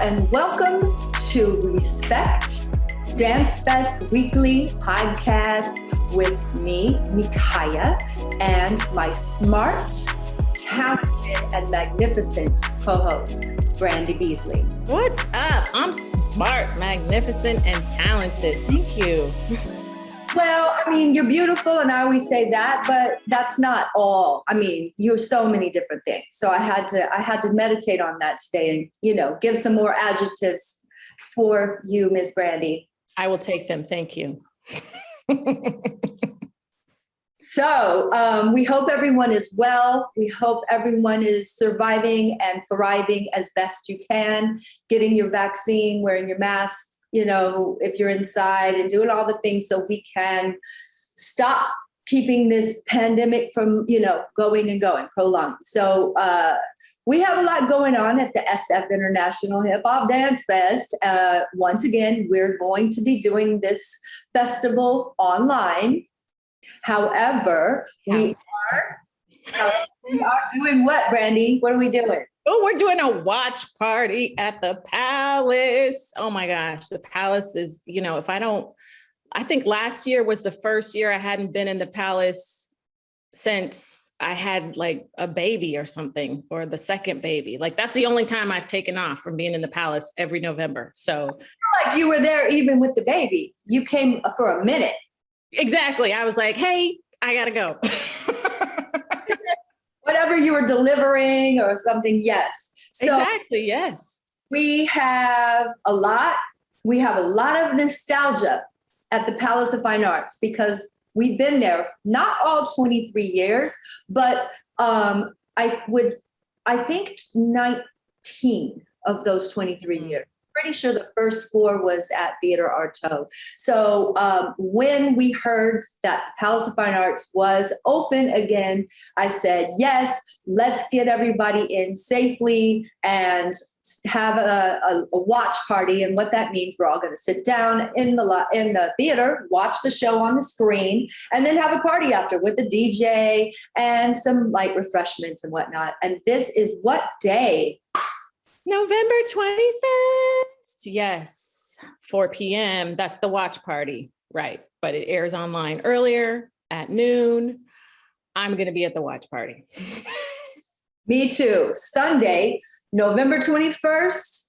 and welcome to Respect Dance Fest Weekly Podcast with me, Micaiah, and my smart, talented, and magnificent co-host, Brandy Beasley. What's up? I'm smart, magnificent, and talented. Thank you. Well, I mean, you're beautiful, and I always say that, but that's not all. I mean, you're so many different things. So I had to meditate on that today and, give some more adjectives for you, Miss Brandy. I will take them. Thank you. So we hope everyone is well. We hope everyone is surviving and thriving as best you can, getting your vaccine, wearing your mask, if you're inside, and doing all the things so we can stop keeping this pandemic from, going and going, prolonged. So we have a lot going on at the SF International Hip Hop Dance Fest. Once again, we're going to be doing this festival online. However, we are doing what, Brandy? What are we doing? Oh, we're doing a watch party at the Palace. Oh my gosh, the Palace is, I think last year was the first year I hadn't been in the Palace since I had like a baby or something, or the second baby. Like that's the only time I've taken off from being in the Palace every November. So I feel like you were there even with the baby. You came for a minute. Exactly. I was like, hey, I gotta go. Whatever you were delivering or something, yes. So exactly, yes. We have a lot of nostalgia at the Palace of Fine Arts because we've been there, not all 23 years, but I think 19 of those 23 years. Pretty sure the first 4 was at Theater Artaud. So when we heard that Palace of Fine Arts was open again, I said, yes, let's get everybody in safely and have a watch party. And what that means, we're all going to sit down in the theater, watch the show on the screen, and then have a party after with a DJ and some light refreshments and whatnot. And this is what day? November 21st. Yes, 4 p.m. That's the watch party, right? But it airs online earlier at noon. I'm going to be at the watch party. Me too. Sunday, November 21st.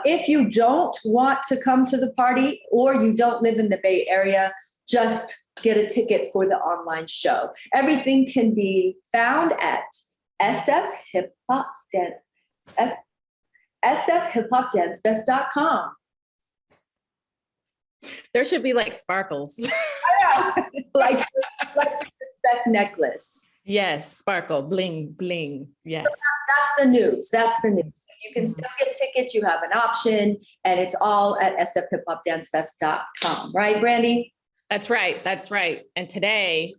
If you don't want to come to the party or you don't live in the Bay Area, just get a ticket for the online show. Everything can be found at SF Hip Hop Dance. sfhiphopdancefest.com. There should be like sparkles. like your respect necklace. Yes, sparkle, bling, bling. Yes. So that's the news. That's the news. So you can still get tickets. You have an option, and it's all at sfhiphopdancefest.com. Right, Brandy? That's right. That's right. And today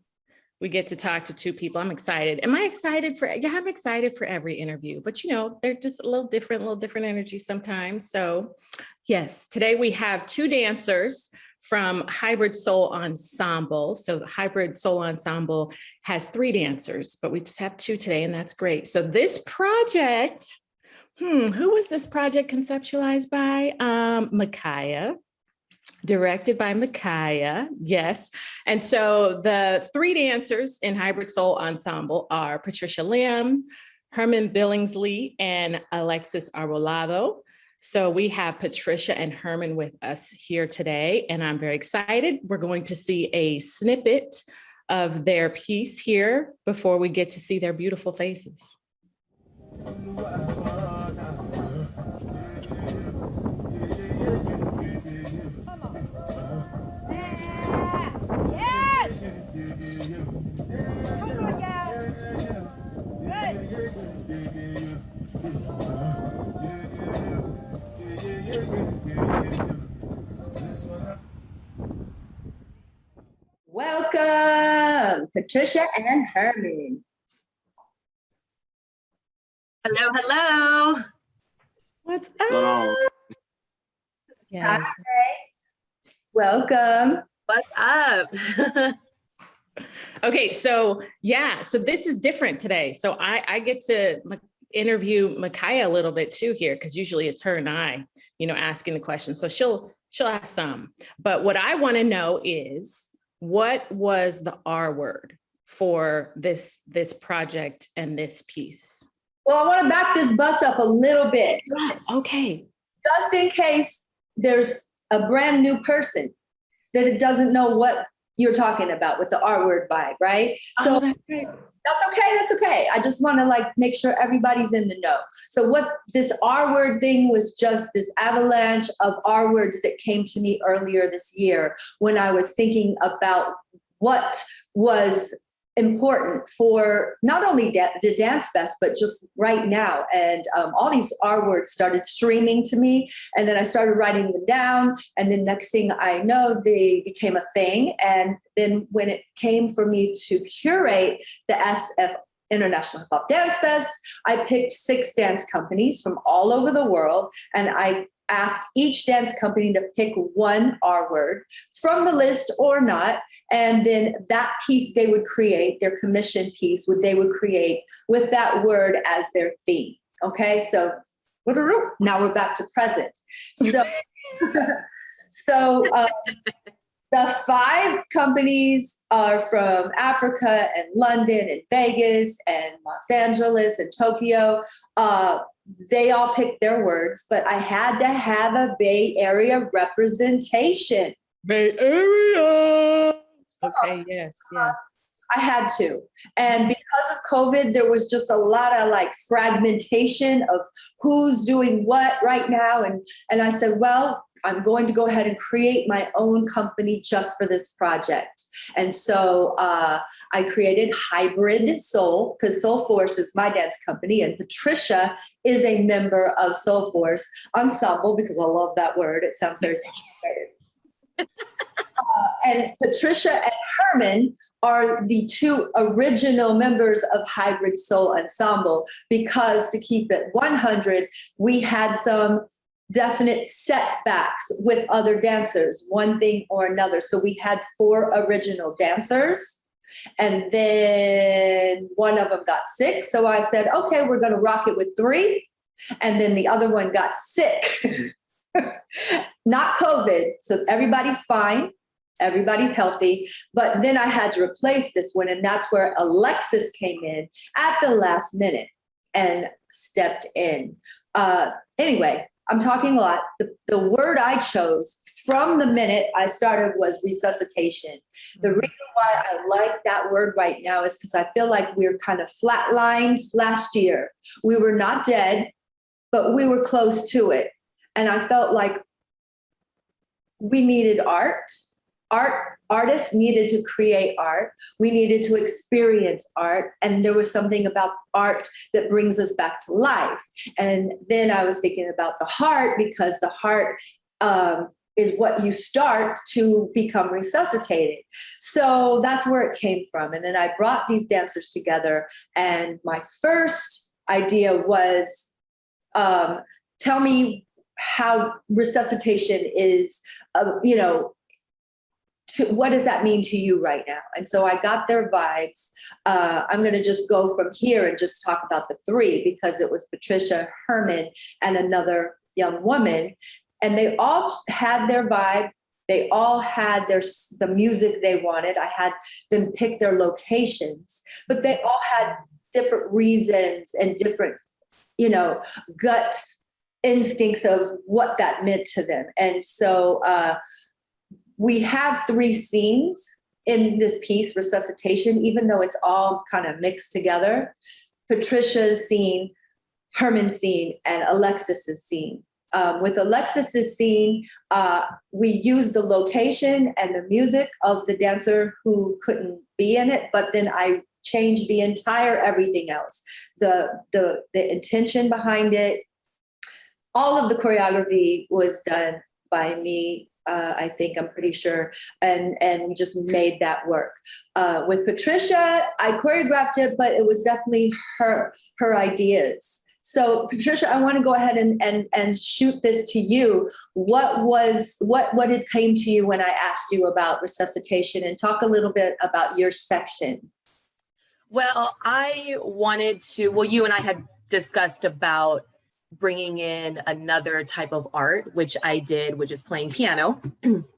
we get to talk to 2 people. I'm excited. Am I excited for? Yeah, I'm excited for every interview, but they're just a little different energy sometimes. So yes, today we have 2 dancers from Hybrid Soul Ensemble. So the Hybrid Soul Ensemble has 3 dancers, but we just have 2 today, and that's great. So this project, who was this project conceptualized by? Micaiah. Directed by Micaiah, yes. And so the 3 dancers in Hybrid Soul Ensemble are Patricia Lamb, Herman Billingsley, and Alexis Arbolado. So we have Patricia and Herman with us here today, and I'm very excited. We're going to see a snippet of their piece here before we get to see their beautiful faces. Welcome, Patricia and Herman. Hello, hello. What's up? Yes. Hi. Welcome. What's up? Okay, so yeah, so this is different today. So I get to, interview Micaiah a little bit too here, because usually it's her and I, asking the questions. So she'll ask some. But what I want to know is, what was the R word for this project and this piece? Well, I want to back this bus up a little bit. Okay. Just in case there's a brand new person that it doesn't know what you're talking about with the R word vibe, right? So that's right. That's okay. I just want to make sure everybody's in the know. So what this R word thing was, just this avalanche of R words that came to me earlier this year when I was thinking about what was important for not only the Dance Fest, but just right now. And all these R words started streaming to me. And then I started writing them down. And then next thing I know, they became a thing. And then when it came for me to curate the SF International Hip Hop Dance Fest, I picked 6 dance companies from all over the world. And I asked each dance company to pick one R word from the list or not. And then that piece they would create, their commission piece, they would create with that word as their theme. Okay, so now we're back to present. So, the 5 companies are from Africa and London and Vegas and Los Angeles and Tokyo. They all picked their words, but I had to have a Bay Area representation. Bay Area. Okay, yes. I had to. And because of COVID, there was just a lot of fragmentation of who's doing what right now. And I said, well, I'm going to go ahead and create my own company just for this project. And so I created Hybrid Soul, because Soul Force is my dance company, and Patricia is a member of Soul Force Ensemble, because I love that word. It sounds very sophisticated. And Patricia and Herman are the 2 original members of Hybrid Soul Ensemble, because to keep it 100, we had some definite setbacks with other dancers, one thing or another. So we had 4 original dancers, and then one of them got sick. So I said, okay, we're going to rock it with 3. And then the other one got sick, not COVID. So everybody's fine. Everybody's healthy. But then I had to replace this one. And that's where Alexis came in at the last minute and stepped in. Anyway, I'm talking a lot. The word I chose from the minute I started was resuscitation. The reason why I like that word right now is because I feel like we're kind of flatlined last year. We were not dead, but we were close to it. And I felt like we needed art. Artists needed to create art. We needed to experience art. And there was something about art that brings us back to life. And then I was thinking about the heart, because the heart is what you start to become resuscitated. So that's where it came from. And then I brought these dancers together. And my first idea was, tell me how resuscitation is, what does that mean to you right now? And so I got their vibes. I'm going to just go from here and just talk about the 3, because it was Patricia, Herman, and another young woman. And they all had their vibe. They all had the music they wanted. I had them pick their locations, but they all had different reasons and different, gut instincts of what that meant to them. And so, we have 3 scenes in this piece, Resuscitation, even though it's all kind of mixed together. Patricia's scene, Herman's scene, and Alexis's scene. With Alexis's scene, we used the location and the music of the dancer who couldn't be in it, but then I changed the entire everything else. The intention behind it, all of the choreography was done by me. I'm pretty sure. And we just made that work. With Patricia, I choreographed it, but it was definitely her ideas. So Patricia, I want to go ahead and shoot this to you. What had came to you when I asked you about resuscitation, and talk a little bit about your section? Well, you and I had discussed about bringing in another type of art, which I did, which is playing piano.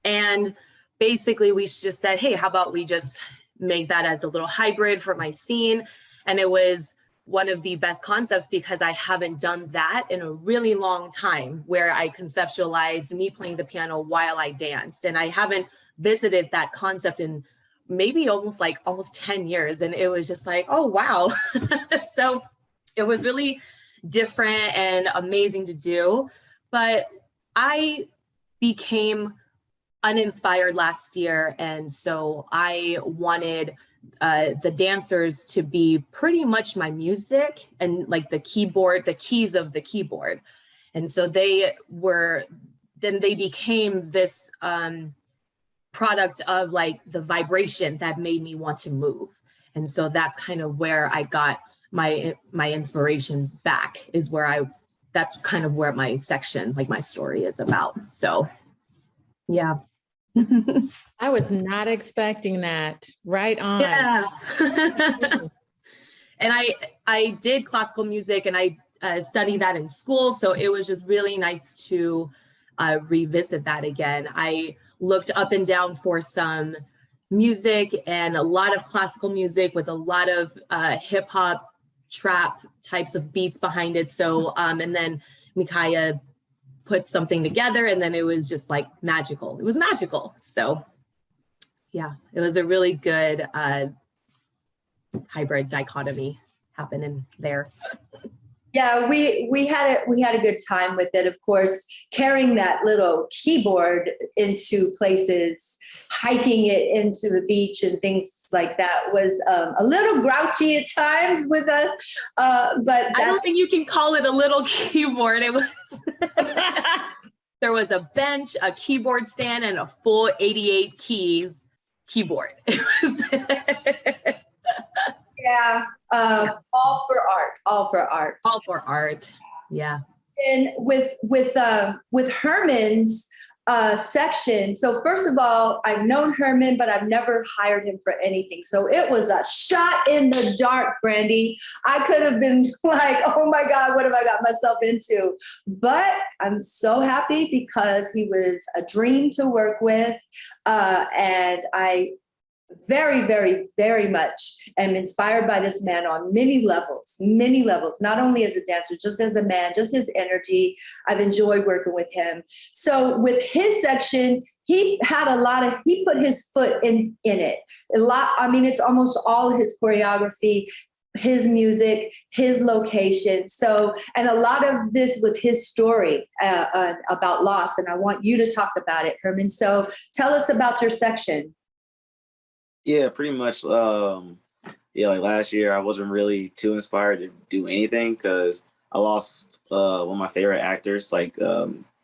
And basically we just said, hey, how about we just make that as a little hybrid for my scene? And it was one of the best concepts because I haven't done that in a really long time, where I conceptualized me playing the piano while I danced. And I haven't visited that concept in maybe almost 10 years. And it was just like, oh, wow. So it was really different and amazing to do. But I became uninspired last year. And so I wanted the dancers to be pretty much my music and like the keyboard, the keys of the keyboard. And so they became this product of like the vibration that made me want to move. And so that's kind of where I got my inspiration back, that's kind of where my section, like my story is about. So yeah. I was not expecting that. Right on. Yeah. And I did classical music, and I studied that in school. So it was just really nice to revisit that again. I looked up and down for some music, and a lot of classical music with a lot of hip hop, trap types of beats behind it. So, and then Micaiah put something together, and then it was just like magical. It was magical. So yeah, it was a really good hybrid dichotomy happening there. Yeah, we had a good time with it. Of course, carrying that little keyboard into places, hiking it into the beach and things like that was a little grouchy at times with us. But I don't think you can call it a little keyboard. It was there was a bench, a keyboard stand, and a full 88 keys keyboard. Yeah, all for art. Yeah. And with Herman's section, so first of all, I've known Herman, but I've never hired him for anything. So it was a shot in the dark, Brandy. I could have been like, oh my God, what have I got myself into? But I'm so happy because he was a dream to work with, and I very, very, very much am inspired by this man on many levels, not only as a dancer, just as a man, just his energy. I've enjoyed working with him. So with his section, he put his foot in it. It's almost all his choreography, his music, his location. So, and a lot of this was his story about loss. And I want you to talk about it, Herman. So tell us about your section. Yeah, pretty much. Like last year, I wasn't really too inspired to do anything because I lost one of my favorite actors, like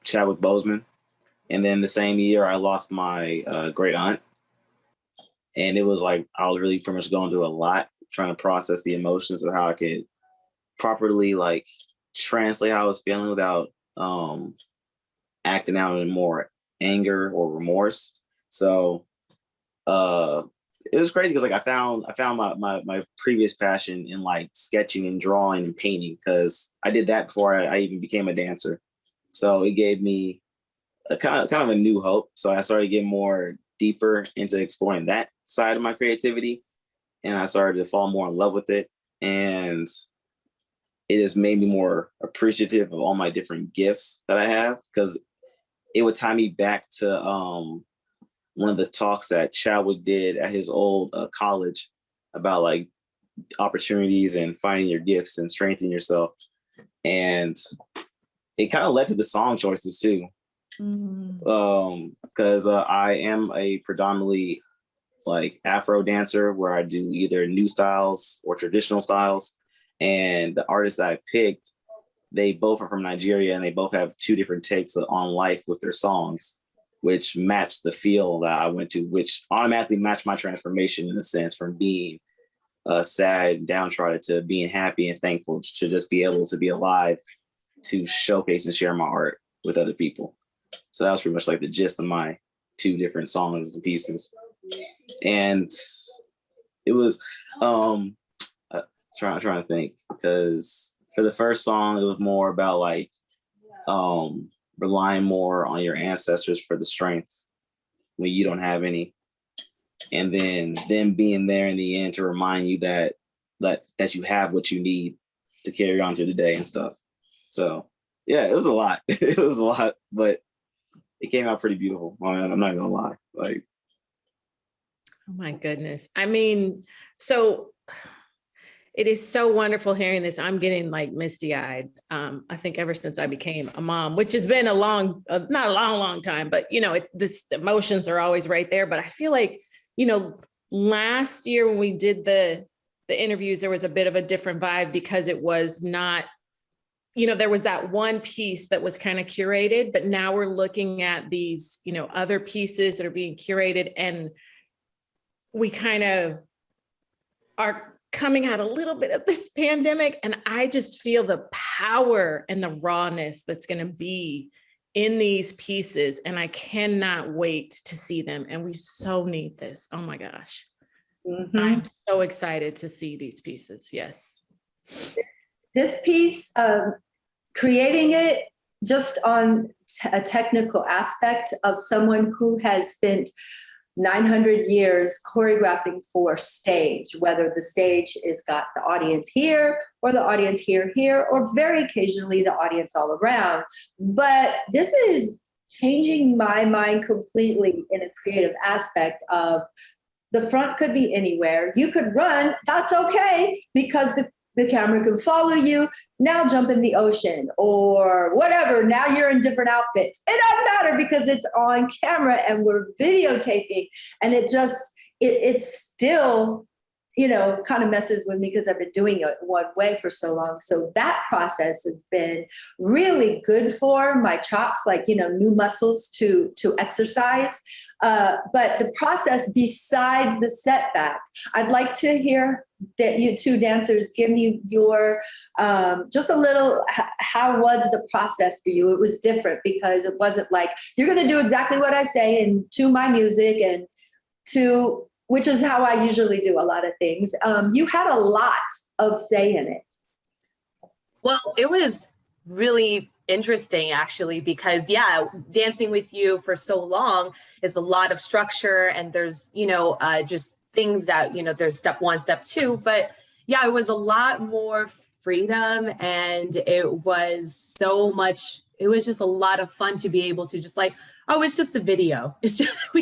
Chadwick Boseman. And then the same year, I lost my great aunt. And it was like I was really pretty much going through a lot, trying to process the emotions of how I could properly like translate how I was feeling without acting out in more anger or remorse. So it was crazy because like I found my previous passion in like sketching and drawing and painting, because I did that before I even became a dancer. So it gave me a kind of a new hope. So I started getting more deeper into exploring that side of my creativity, and I started to fall more in love with it. And it has made me more appreciative of all my different gifts that I have, because it would tie me back to one of the talks that Chadwick did at his old college about like opportunities and finding your gifts and strengthening yourself. And it kind of led to the song choices too. Because I am a predominantly like Afro dancer where I do either new styles or traditional styles. And the artists that I picked, they both are from Nigeria, and they both have two different takes on life with their songs, which matched the feel that I went to, which automatically matched my transformation in a sense, from being sad, downtrodden, to being happy and thankful, to just be able to be alive, to showcase and share my art with other people. So that was pretty much like the gist of my two different songs and pieces. And it was trying to think, because for the first song, it was more about like relying more on your ancestors for the strength when you don't have any, and then them being there in the end to remind you that you have what you need to carry on through the day and stuff. So yeah, it was a lot. It was a lot, but it came out pretty beautiful. I'm not gonna lie. Like, oh my goodness. I mean, so it is so wonderful hearing this. I'm getting like misty eyed. I think ever since I became a mom, which has been not a long time, but this emotions are always right there. But I feel like, last year when we did the interviews, there was a bit of a different vibe because it was not, there was that one piece that was kind of curated, but now we're looking at these, other pieces that are being curated, and we kind of are coming out a little bit of this pandemic. And I just feel the power and the rawness that's going to be in these pieces. And I cannot wait to see them. And we so need this. Oh my gosh. Mhm. I'm so excited to see these pieces. Yes. This piece, creating it just on a technical aspect of someone who has spent 900 years choreographing for stage, whether the stage has got the audience here or the audience here, or very occasionally the audience all around. But this is changing my mind completely in a creative aspect of the front could be anywhere. You could run, that's okay, because the camera can follow you. Now jump in the ocean or whatever. Now you're in different outfits. It doesn't matter because it's on camera and we're videotaping. And it's still, kind of messes with me because I've been doing it one way for so long. So that process has been really good for my chops, like, new muscles to exercise. But the process besides the setback, I'd like to hear that you two dancers give me your, just a little, how was the process for you? It was different because it wasn't like, you're going to do exactly what I say and to my music and which is how I usually do a lot of things. You had a lot of say in it. Well, it was really interesting actually, because dancing with you for so long is a lot of structure, and there's, just things that, there's step one, step two, but it was a lot more freedom, and it was just a lot of fun to be able to just like, oh, it's just a video. It's just, we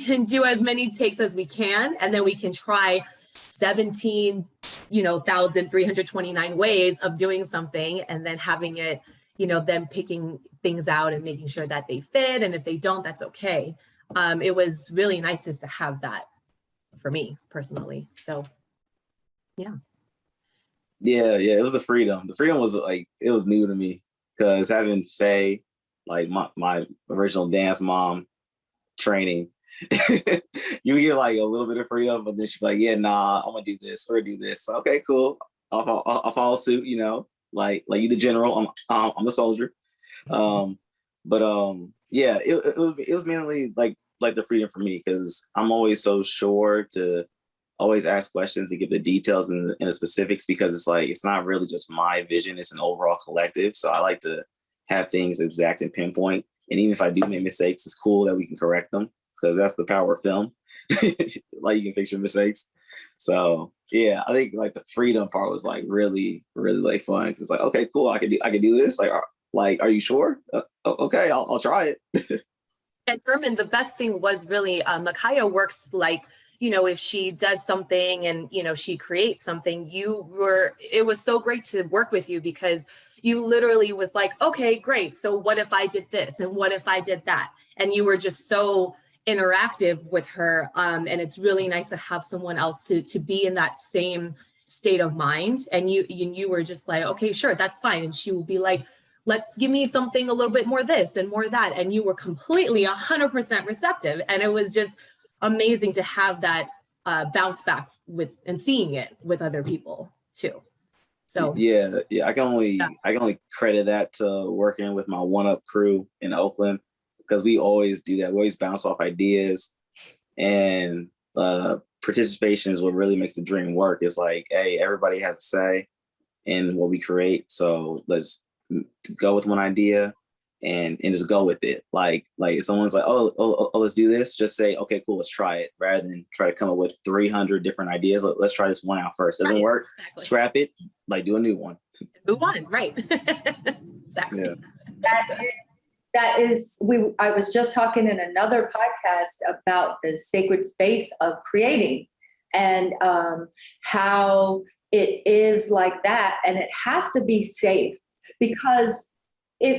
can do as many takes as we can, and then we can try 17,329 ways of doing something, and then having it, them picking things out and making sure that they fit. And if they don't, that's okay. It was really nice just to have that for me personally. So, yeah. Yeah, it was the freedom. The freedom was like, it was new to me because having Faye, like my original dance mom training, you get like a little bit of freedom, but then she'd be like, yeah, nah, I'm gonna do this. We're gonna do this. So, okay, cool. I'll follow suit, like you the general, I'm the soldier. It was mainly like the freedom for me, because I'm always so sure to always ask questions to get the details and the specifics, because it's like, it's not really just my vision, it's an overall collective. So I like to have things exact and pinpoint. And even if I do make mistakes, it's cool that we can correct them, because that's the power of film. Like, you can fix your mistakes. So yeah, I think like the freedom part was like really, really like fun. Cause it's like, okay, cool. I can do this. Like, are you sure? Okay, I'll try it. And Herman, the best thing was really, Micaiah works like, if she does something and, she creates something, it was so great to work with you, because you literally was like, okay, great. So what if I did this? And what if I did that? And you were just so interactive with her. And it's really nice to have someone else to be in that same state of mind. And you were just like, okay, sure, that's fine. And she will be like, let's give me something a little bit more this and more that. And you were completely 100% receptive. And it was just amazing to have that bounce back with and seeing it with other people too. So yeah, I can only credit that to working with my one-up crew in Oakland, because we always do that. We always bounce off ideas, and participation is what really makes the dream work. It's like, hey, everybody has to say, in what we create. So let's go with one idea and just go with it. Like if someone's like, oh, let's do this, just say, okay, cool, let's try it, rather than try to come up with 300 different ideas. Let's try this one out first. Doesn't work, exactly. Scrap it, like do a new one. Move on, right? Exactly. Yeah. I was just talking in another podcast about the sacred space of creating, and how it is like that, and it has to be safe, because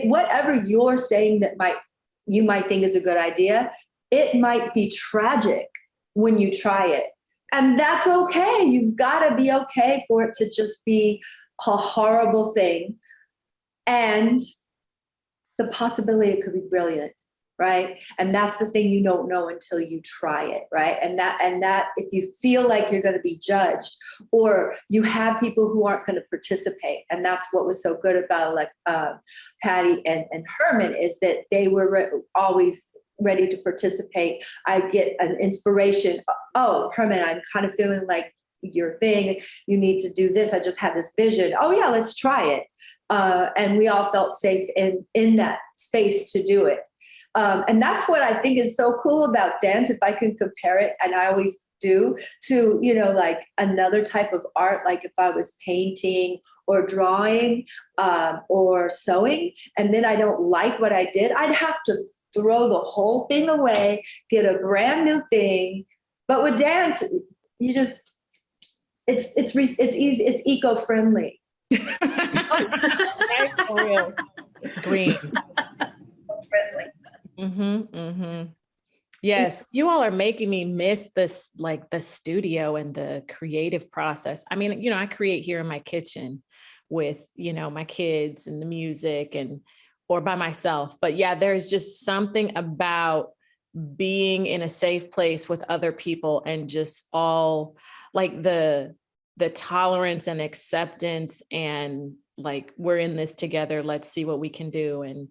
whatever you're saying that you might think is a good idea, it might be tragic when you try it. And that's okay. You've got to be okay for it to just be a horrible thing. And the possibility it could be brilliant, right? And that's the thing you don't know until you try it, right? And that if you feel like you're going to be judged, or you have people who aren't going to participate, and that's what was so good about Patty and Herman, is that they were always ready to participate. I get an inspiration. Oh, Herman, I'm kind of feeling like your thing. You need to do this. I just had this vision. Oh yeah, let's try it. And we all felt safe in that space to do it. And that's what I think is so cool about dance. If I can compare it, and I always do, to, like another type of art, like if I was painting or drawing or sewing, and then I don't like what I did, I'd have to throw the whole thing away, get a brand new thing. But with dance, you just, it's easy, it's eco-friendly. Right, for real. It's green. Friendly. Yes, you all are making me miss this, like the studio and the creative process. I mean, I create here in my kitchen with, my kids and the music or by myself. But yeah, there's just something about being in a safe place with other people, and just all like the tolerance and acceptance, and like, we're in this together. Let's see what we can do. And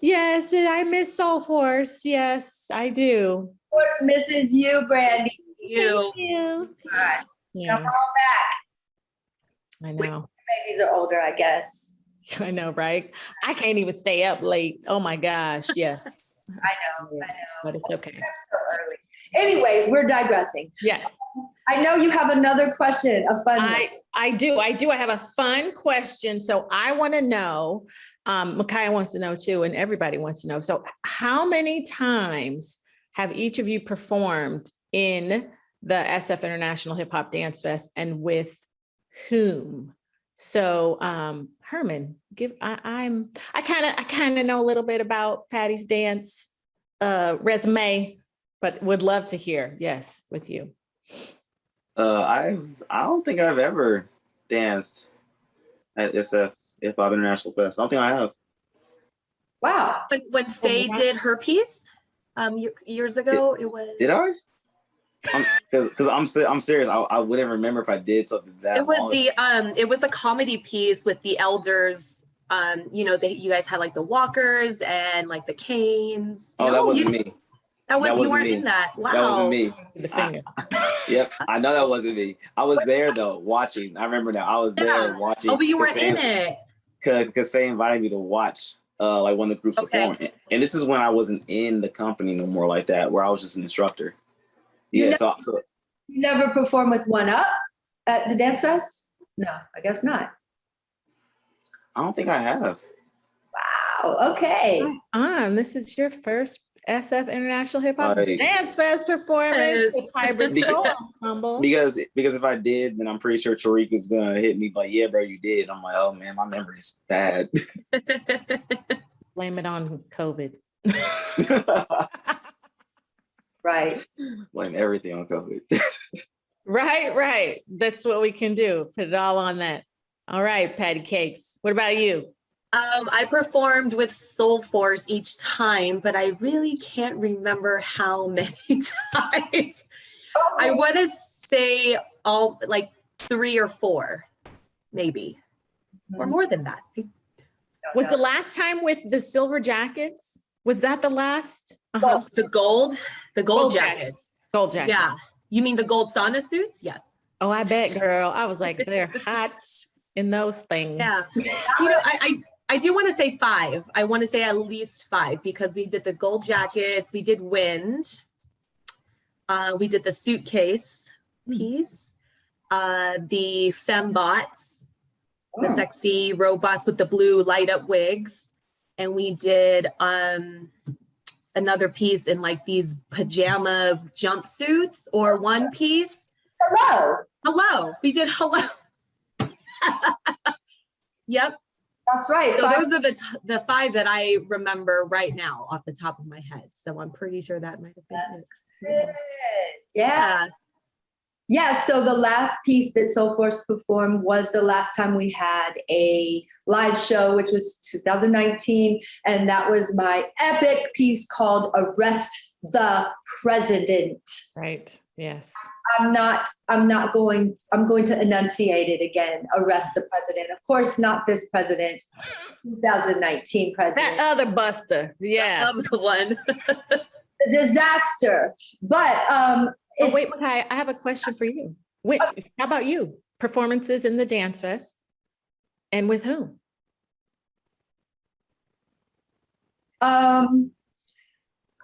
yes, I miss Soul Force. Yes, I do. Force misses you, Brandy. You. Thank you. God. Yeah. Come on back. I know. Babies are older, I guess. I know, right? I can't even stay up late. Oh my gosh. Yes. I know. But it's okay. So early. Anyways, we're digressing. Yes. I know you have another question, a fun one. I do. I have a fun question. So I want to know, Micaiah wants to know too, and everybody wants to know. So how many times have each of you performed in the SF International Hip Hop Dance Fest, and with whom? So Herman, I kind of know a little bit about Patty's dance resume, but would love to hear, yes, with you. I don't think I've ever danced at SF Hip Hop International Fest. I don't think I have. Wow. When Faye did her piece years ago, it was. Did I? Because I'm serious. I wouldn't remember if I did something that. It was the comedy piece with the elders. You guys had like the walkers and like the canes. Oh, that wasn't me. You weren't in that. Wow. That wasn't me. The finger. Yep, I know that wasn't me. I was there though, watching. I remember now. I was there watching. Oh, but you weren't in it. Because Faye invited me to watch like one of the groups perform. And this is when I wasn't in the company no more like that, where I was just an instructor. Yeah, so you never performed with One Up at the Dance Fest? No, I guess not. I don't think I have. Wow, okay. This is your first SF International Hip Hop Dance Fest performance with Hybrid Soul Ensemble. Because if I did, then I'm pretty sure Tariq gonna hit me like, yeah, bro, you did. I'm like, oh man, my memory is bad. Blame it on COVID. Right. Blame everything on COVID. Right. That's what we can do. Put it all on that. All right, Patty Cakes. What about you? I performed with Soul Force each time, but I really can't remember how many times. I want to say all like 3 or 4, maybe, or more than that. Was the last time with the silver jackets? Was that the last? Uh-huh. The gold jackets. Gold jacket. Yeah. You mean the gold sauna suits? Yes. Oh, I bet, girl. I was like, they're hot. in those things. Yeah. You know, I do want to say 5. I want to say at least 5 because we did the gold jackets, we did wind, we did the suitcase piece, the fembots, the sexy robots with the blue light up wigs, and we did another piece in like these pajama jumpsuits or one piece. Hello. We did hello. Yep. That's right. So those are the 5 that I remember right now off the top of my head. So I'm pretty sure that might have been it. Good. Yeah. Yeah, so the last piece that Soul Force performed was the last time we had a live show, which was 2019. And that was my epic piece called Arrest the President. Right. Yes. I'm going to enunciate it again. Arrest the president. Of course, not this president, 2019 president. That other Buster. Yeah. The one. The disaster. But oh, wait, Makai, I have a question for you. Wait, how about you? Performances in the Dance Fest and with whom?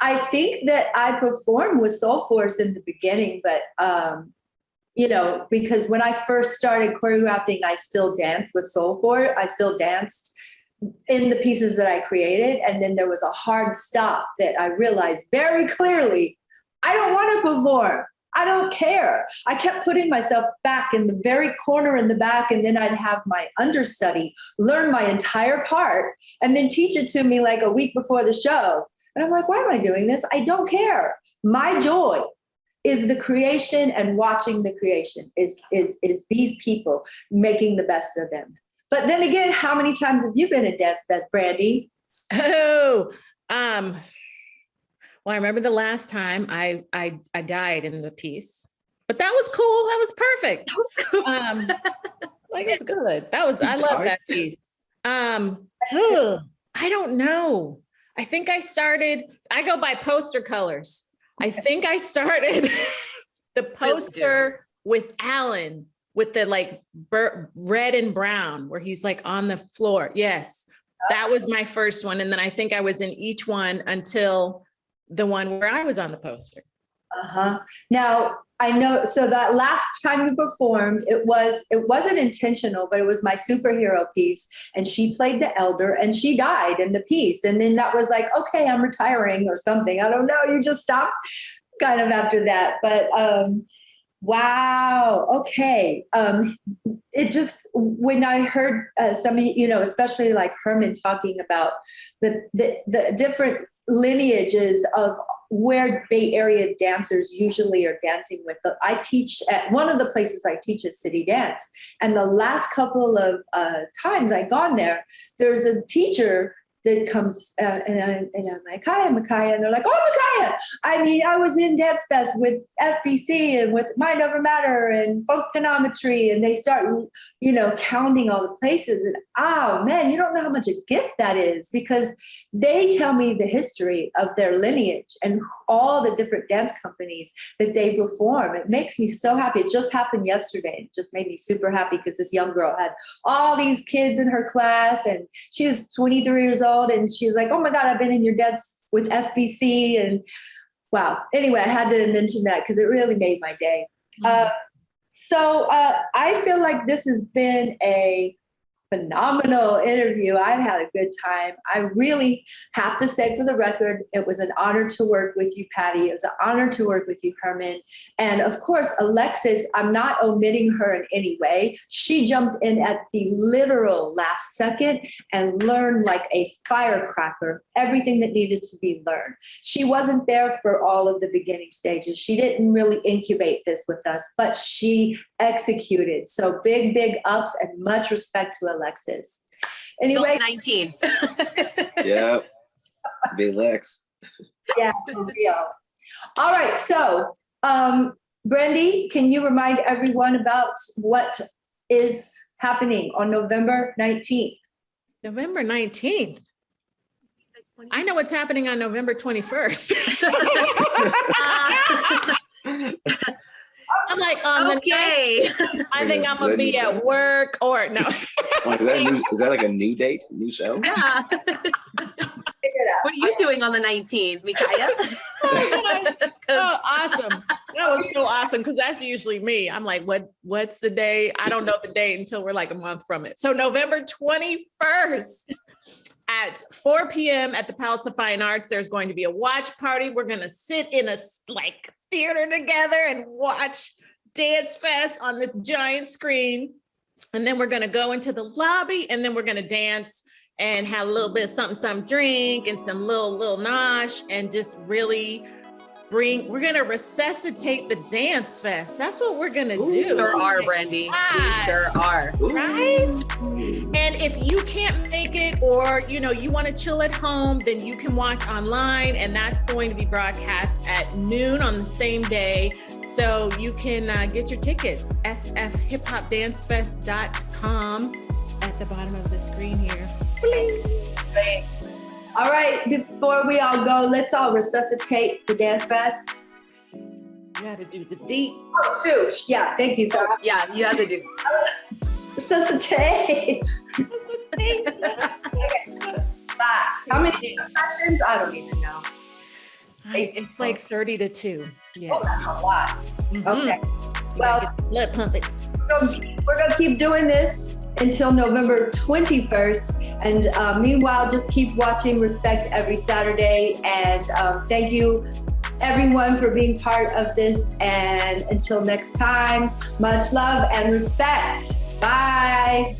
I think that I performed with Soul Force in the beginning, but because when I first started choreographing, I still danced with Soul Force. I still danced in the pieces that I created. And then there was a hard stop that I realized very clearly, I don't want to perform. I don't care. I kept putting myself back in the very corner in the back, and then I'd have my understudy learn my entire part and then teach it to me like a week before the show. And I'm like, why am I doing this? I don't care. My joy is the creation, and watching the creation is these people making the best of them. But then again, how many times have you been at Dance Fest, Brandy? Oh, well, I remember the last time I died in the piece, but that was cool. That was perfect. That was cool. Like it's good. I love that piece. I don't know. I think I go by poster colors. I think I started the poster with Alan with the like red and brown where he's like on the floor. Yes, that was my first one. And then I think I was in each one until the one where I was on the poster. Now I know, so that last time you performed, it wasn't intentional, but it was my superhero piece, and she played the elder and she died in the piece. And then that was like, okay, I'm retiring or something. I don't know. You just stopped kind of after that. But wow. Okay. It just, when I heard some of you, especially like Herman talking about the different lineages of where Bay Area dancers usually are dancing with. I teach at one of the places I teach is City Dance. And the last couple of times I've gone there, there's a teacher that comes and I'm like, hi, I'm Micaiah. And they're like, oh, Micaiah. I mean, I was in Dance Fest with FBC and with Mind Over Matter and Funkonometry. And they start, counting all the places. And oh man, you don't know how much a gift that is, because they tell me the history of their lineage and all the different dance companies that they perform. It makes me so happy. It just happened yesterday. It just made me super happy because this young girl had all these kids in her class, and she was 23 years old. And she's like, oh my God, I've been in your dance with FBC. And wow. Anyway, I had to mention that because it really made my day. So I feel like this has been a phenomenal interview. I've had a good time. I really have to say, for the record, it was an honor to work with you, Patty. It was an honor to work with you, Herman. And of course, Alexis, I'm not omitting her in any way. She jumped in at the literal last second and learned like a firecracker everything that needed to be learned. She wasn't there for all of the beginning stages. She didn't really incubate this with us, but she executed. So big, big ups and much respect to Alexis. Anyway. 19. Yeah. Big Lex. Yeah, for real. All right. So, Brandy, can you remind everyone about what is happening on November 19th? November 19th. I know what's happening on November 21st. I'm like, like on the Okay. night, I think I'm gonna be at work or no. Like, is that like a new date, new show? Yeah. What are you doing on the 19th, Micaiah? Oh, awesome. That was so awesome because that's usually me. I'm like, what's the day? I don't know the date until we're like a month from it. So November 21st at 4 p.m. at the Palace of Fine Arts, there's going to be a watch party. We're going to sit in a like theater together and watch Dance Fest on this giant screen. And then we're going to go into the lobby and then we're going to dance and have a little bit of something drink and some little nosh and just really we're going to resuscitate the Dance Fest. That's what we're going to do. Sure are, Brandy. We sure are. Right? And if you can't make it or, you want to chill at home, then you can watch online and that's going to be broadcast at noon on the same day. So you can get your tickets, sfhiphopdancefest.com at the bottom of the screen here. All right, before we all go, let's all resuscitate the Dance Fest. You got to do the deep. Oh, two. Yeah, thank you. So Yeah, you have to do. resuscitate. Okay. Bye. How many questions? I don't even know. It's like 30 to 2. Yeah. Oh, that's a lot. Mhm. Okay. Well, Blood pumping. we're gonna keep doing this until November 21st. And meanwhile, just keep watching Respect every Saturday. And thank you, everyone, for being part of this. And until next time, much love and respect. Bye.